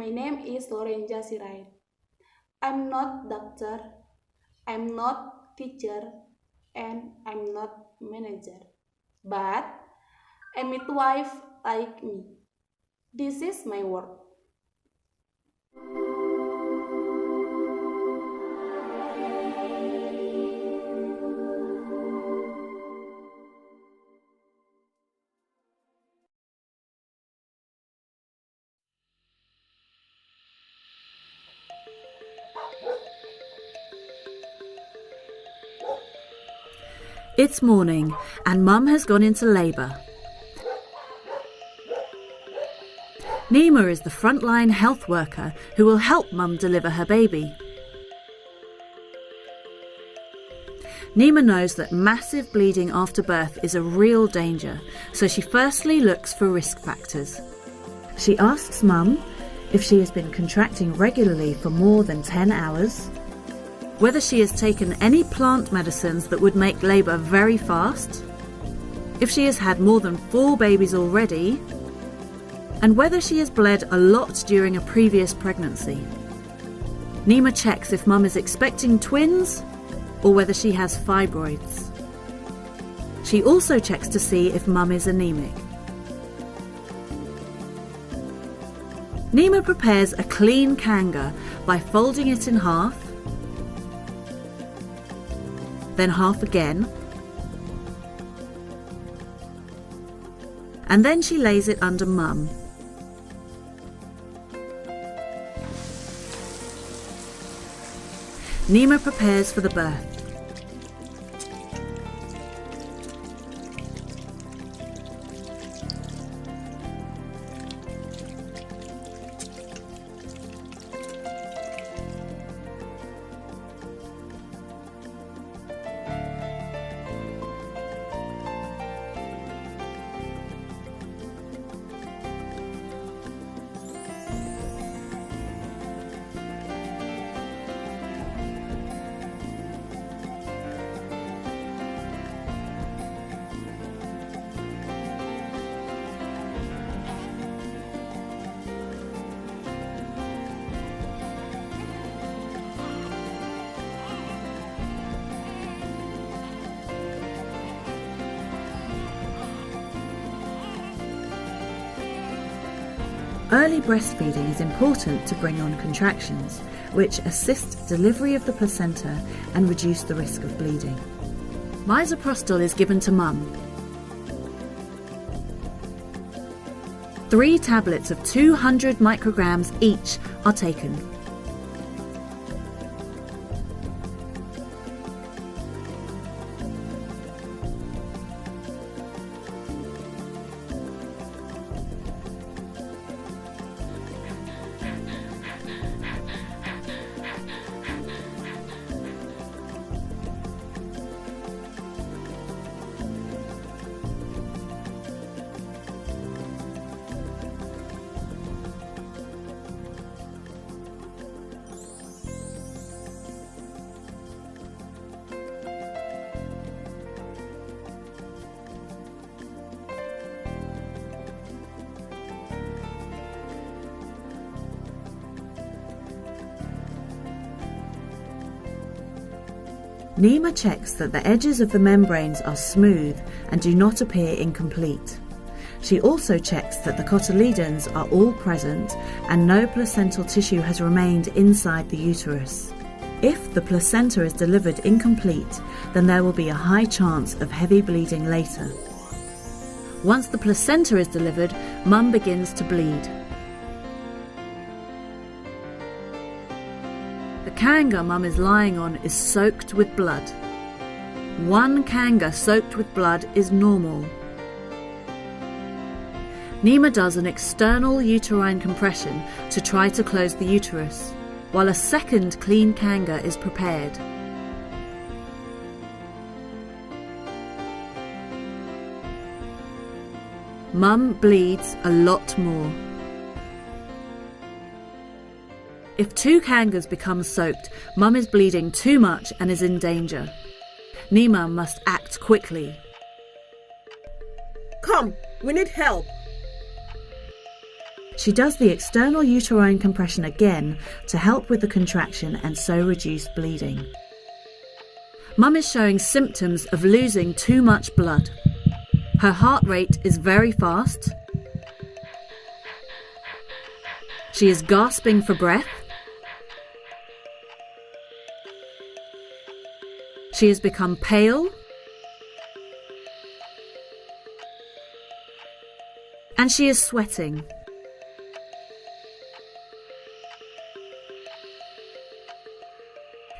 My name is LORENZA SIRAIT. I'm not doctor, I'm not teacher, and I'm not manager. But a midwife like me. This is my work. It's morning and Mum has gone into labour. Nima is the frontline health worker who will help Mum deliver her baby. Nima knows that massive bleeding after birth is a real danger, so she firstly looks for risk factors. She asks Mum if she has been contracting regularly for more than 10 hours, whether she has taken any plant medicines that would make labour very fast, if she has had more than 4 babies already, and whether she has bled a lot during a previous pregnancy. Nima checks if Mum is expecting twins or whether she has fibroids. She also checks to see if Mum is anemic. Nima prepares a clean kanga by folding it in half, then half again, and then she lays it under Mum. Nima prepares for the birth. Early breastfeeding is important to bring on contractions, which assist delivery of the placenta and reduce the risk of bleeding. Misoprostol is given to Mum. 3 tablets of 200 micrograms each are taken. Nima checks that the edges of the membranes are smooth and do not appear incomplete. She also checks that the cotyledons are all present and no placental tissue has remained inside the uterus. If the placenta is delivered incomplete, then there will be a high chance of heavy bleeding later. Once the placenta is delivered, Mum begins to bleed. The kanga Mum is lying on is soaked with blood. 1 kanga soaked with blood is normal. Nima does an external uterine compression to try to close the uterus, while a second clean kanga is prepared. Mum bleeds a lot more. If 2 kangas become soaked, Mum is bleeding too much and is in danger. Nima must act quickly. Come, we need help. She does the external uterine compression again to help with the contraction and so reduce bleeding. Mum is showing symptoms of losing too much blood. Her heart rate is very fast. She is gasping for breath. She has become pale. And she is sweating.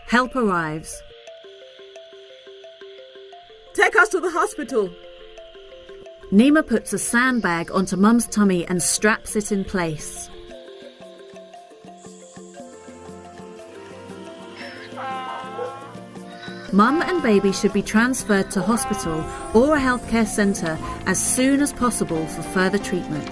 Help arrives. Take us to the hospital. Nima puts a sandbag onto Mum's tummy and straps it in place. Mum and baby should be transferred to hospital or a healthcare centre as soon as possible for further treatment.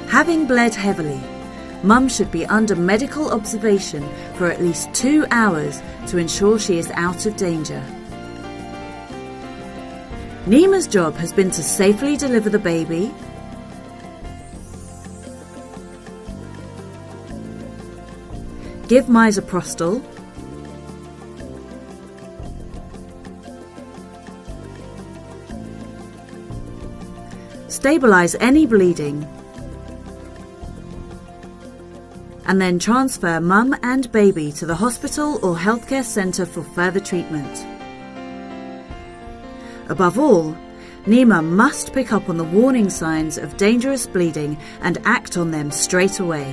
Having bled heavily, Mum should be under medical observation for at least 2 hours to ensure she is out of danger. Nima's job has been to safely deliver the baby, give misoprostol, stabilise any bleeding, and then transfer Mum and baby to the hospital or healthcare centre for further treatment. Above all, Nima must pick up on the warning signs of dangerous bleeding and act on them straight away.